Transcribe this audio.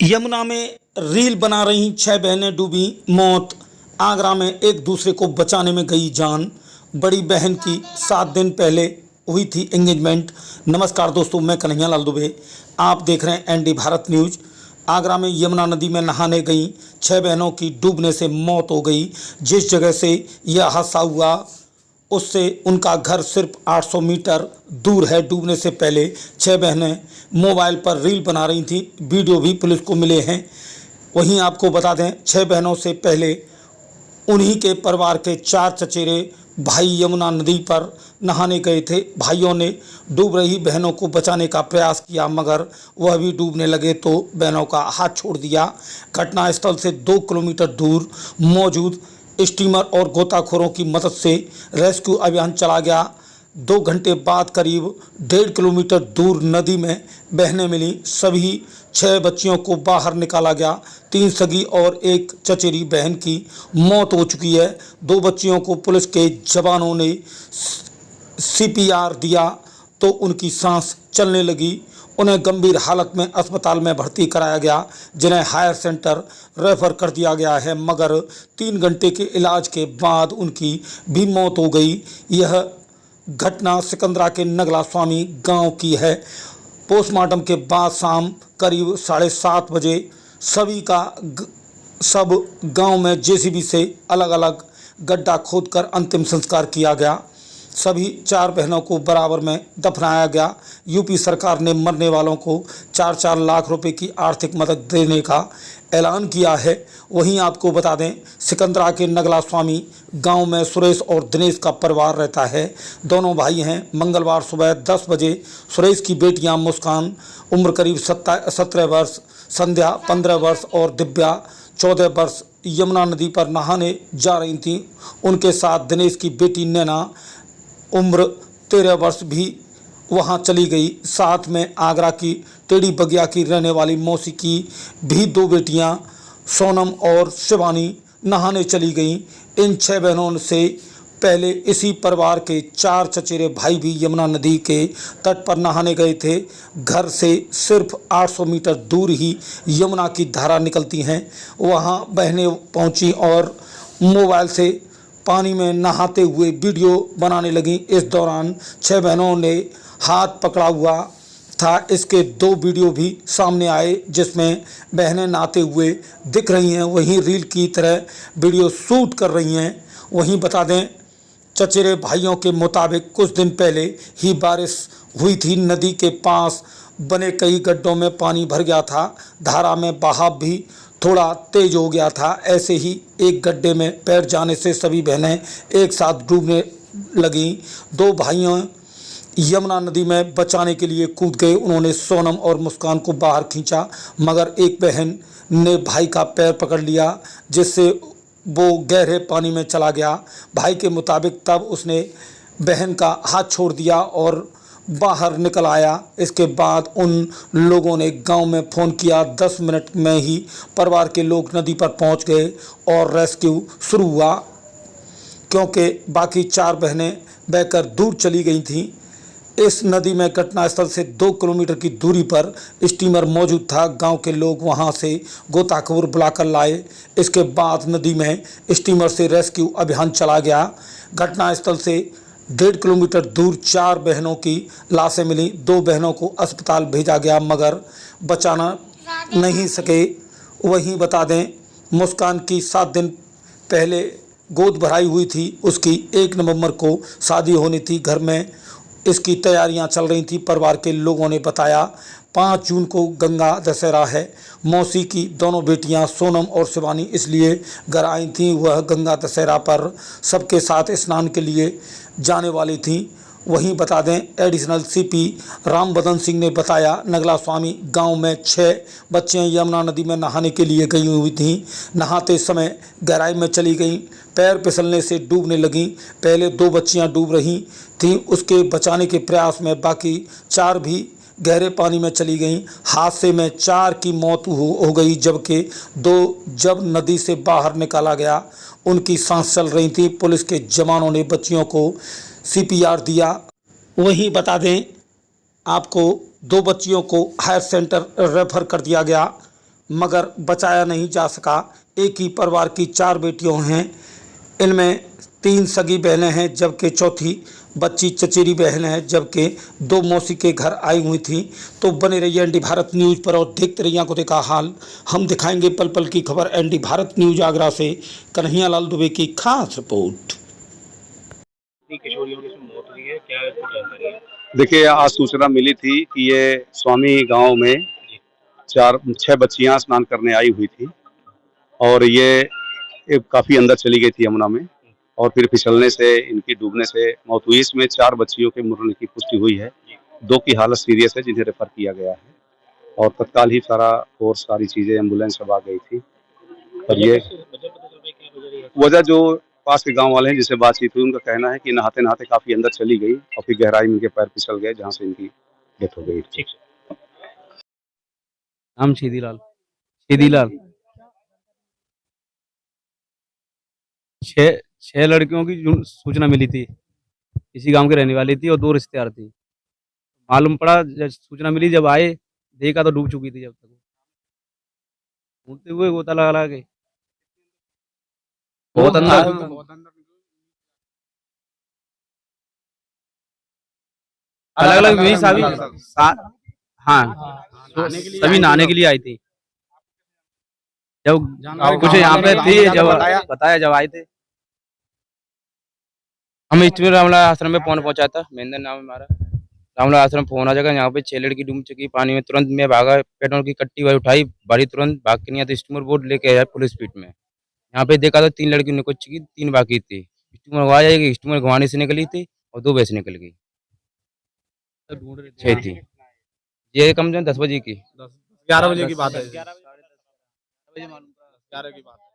यमुना में रील बना रही 6 बहनें डूबी मौत। आगरा में एक दूसरे को बचाने में गई जान। बड़ी बहन की 7 दिन पहले हुई थी एंगेजमेंट। नमस्कार दोस्तों, मैं कन्हैया लाल दुबे, आप देख रहे हैं एनडी भारत न्यूज़। आगरा में यमुना नदी में नहाने गई 6 बहनों की डूबने से मौत हो गई। जिस जगह से यह हादसा हुआ उससे उनका घर सिर्फ 800 मीटर दूर है। डूबने से पहले 6 बहनें मोबाइल पर रील बना रही थीं। वीडियो भी पुलिस को मिले हैं। वहीं आपको बता दें, 6 बहनों से पहले उन्हीं के परिवार के 4 चचेरे भाई यमुना नदी पर नहाने गए थे। भाइयों ने डूब रही बहनों को बचाने का प्रयास किया, मगर वह भी डूबने लगे तो बहनों का हाथ छोड़ दिया। घटनास्थल से 2 किलोमीटर दूर मौजूद स्टीमर और गोताखोरों की मदद से रेस्क्यू अभियान चला गया। 2 घंटे बाद करीब 1.5 किलोमीटर दूर नदी में बहनें मिली। सभी 6 बच्चियों को बाहर निकाला गया। 3 सगी और 1 चचेरी बहन की मौत हो चुकी है। 2 बच्चियों को पुलिस के जवानों ने CPR दिया तो उनकी सांस चलने लगी। उन्हें गंभीर हालत में अस्पताल में भर्ती कराया गया, जिन्हें हायर सेंटर रेफर कर दिया गया है, मगर 3 घंटे के इलाज के बाद उनकी भी मौत हो गई। यह घटना सिकंदरा के नगला स्वामी गांव की है। पोस्टमार्टम के बाद शाम करीब 7:30 बजे सब गांव में JCB से अलग अलग गड्ढा खोदकर अंतिम संस्कार किया गया। सभी 4 बहनों को बराबर में दफनाया गया। यूपी सरकार ने मरने वालों को 4-4 लाख रुपए की आर्थिक मदद देने का ऐलान किया है। वहीं आपको बता दें, सिकंदरा के नगला स्वामी गांव में सुरेश और दिनेश का परिवार रहता है। दोनों भाई हैं। मंगलवार सुबह 10 बजे सुरेश की बेटियां मुस्कान उम्र करीब 17 वर्ष, संध्या 15 वर्ष और दिव्या 14 वर्ष यमुना नदी पर नहाने जा रही थीं। उनके साथ दिनेश की बेटी नैना उम्र 13 वर्ष भी वहां चली गई। साथ में आगरा की टेढ़ी बगिया की रहने वाली मौसी की भी 2 बेटियां सोनम और शिवानी नहाने चली गईं। इन 6 बहनों से पहले इसी परिवार के 4 चचेरे भाई भी यमुना नदी के तट पर नहाने गए थे। घर से सिर्फ 800 मीटर दूर ही यमुना की धारा निकलती हैं। वहां बहनें पहुंची और मोबाइल से पानी में नहाते हुए वीडियो बनाने लगी। इस दौरान 6 बहनों ने हाथ पकड़ा हुआ था। इसके 2 वीडियो भी सामने आए जिसमें बहनें नहाते हुए दिख रही हैं, वहीं रील की तरह वीडियो शूट कर रही हैं। वहीं बता दें, चचेरे भाइयों के मुताबिक कुछ दिन पहले ही बारिश हुई थी। नदी के पास बने कई गड्ढों में पानी भर गया था। धारा में बहाव भी थोड़ा तेज हो गया था। ऐसे ही एक गड्ढे में पैर जाने से सभी बहनें एक साथ डूबने लगीं। 2 भाइयों यमुना नदी में बचाने के लिए कूद गए। उन्होंने सोनम और मुस्कान को बाहर खींचा, मगर एक बहन ने भाई का पैर पकड़ लिया, जिससे वो गहरे पानी में चला गया। भाई के मुताबिक तब उसने बहन का हाथ छोड़ दिया और बाहर निकल आया। इसके बाद उन लोगों ने गांव में फ़ोन किया। 10 मिनट में ही परिवार के लोग नदी पर पहुंच गए और रेस्क्यू शुरू हुआ, क्योंकि बाकी 4 बहनें बहकर दूर चली गई थीं। इस नदी में घटनास्थल से 2 किलोमीटर की दूरी पर स्टीमर मौजूद था। गांव के लोग वहां से गोताखोर बुलाकर लाए। इसके बाद नदी में स्टीमर से रेस्क्यू अभियान चला गया। घटनास्थल से 1.5 किलोमीटर दूर 4 बहनों की लाशें मिली। 2 बहनों को अस्पताल भेजा गया, मगर बचाना नहीं सके। वहीं बता दें, मुस्कान की 7 दिन पहले गोद भराई हुई थी। उसकी 1 नवंबर को शादी होनी थी। घर में इसकी तैयारियां चल रही थी। परिवार के लोगों ने बताया 5 जून को गंगा दशहरा है। मौसी की दोनों बेटियां सोनम और शिवानी इसलिए घर आई थीं। वह गंगा दशहरा पर सबके साथ स्नान के लिए जाने वाली थीं। वहीं बता दें, एडिशनल CP रामबदन सिंह ने बताया, नगला स्वामी गांव में 6 बच्चियां यमुना नदी में नहाने के लिए गई हुई थीं। नहाते समय गहराई में चली गईं। पैर फिसलने से डूबने लगीं। पहले 2 बच्चियां डूब रही थीं। उसके बचाने के प्रयास में बाकी 4 भी गहरे पानी में चली गईं। हादसे में 4 की मौत हो गई, जबकि 2 जब नदी से बाहर निकाला गया उनकी सांस चल रही थी। पुलिस के जवानों ने बच्चियों को CPR दिया। वहीं बता दें आपको, 2 बच्चियों को हायर सेंटर रेफर कर दिया गया। मगर बचाया नहीं जा सका। एक ही परिवार की 4 बेटियों हैं, इनमें 3 सगी बहनें हैं, जबकि चौथी बच्ची चचेरी बहन है, जबकि 2 मौसी के घर आई हुई थी। तो बने रहिए एनडी भारत न्यूज़ पर और देखते रहिए आंखों देखा हाल। हम दिखाएंगे पल पल की खबर। एनडी भारत न्यूज़ आगरा से कन्हैया लाल दुबे की खास रिपोर्ट। किशोरियों की इसमें मौत हुई है, क्या है कुछ जानकारी है? देखिए, आज सूचना मिली थी कि ये स्वामी गांव में 6 बच्चियां स्नान करने आई हुई थी और ये काफी अंदर चली गई थी यमुना में और फिर फिसलने से इनकी डूबने से मौत हुई। इसमें 4 बच्चियों के मरने की पुष्टि हुई है। 2 की हालत सीरियस है जिन्हें रेफर किया गया है और तत्काल ही सारा फोर्स, सारी चीजें, एम्बुलेंस सब आ गई थी। और ये वजह जो पास के गांव वाले हैं जिससे बातचीत हुई, उनका कहना है कि नहाते नहाते काफी अंदर चली गई और फिर गहराई में इनके पैर फिसल गए, जहां से इनकी डेथ हो गई। नाम छेदीलाल। 6 लड़कियों की सूचना मिली थी, इसी गांव की रहने वाली थी और 2 रिश्तेदार थी। मालूम पड़ा जब सूचना मिली, जब आए देखा तो डूब चुकी थी। जब तक ढूंढते हुए गोता लगा लगा के बहुत अंदर अलग अलग भी सभी हाँ, सभी नहाने के लिए आई थी। जब कुछ यहाँ पे थी, जब बताया जब आए थे। हम इष्टमिल रामला आश्रम में फोन पहुंचा था, महेंद्र नाम है हमारा। रामला आश्रम फोन आ जाएगा, यहाँ पे 6 लड़की डूब चुकी पानी में। तुरंत मैं भागा, पेट्रोल की कट्टी वाली उठाई, भारी तुरंत भाग के नहीं आते, स्टीमर बोट लेके आया पुलिस स्पीड में। यहाँ पे देखा तो 3 लड़की निकल चुकी, 3 बाकी थी। स्टीमर घुमा जाएगी, स्टीमर घुमाने से निकली थी और 2 वैसे निकल गई। 6 थी। ये कम से कम 10 बजे की 11 बजे की बात है। 11 की बात।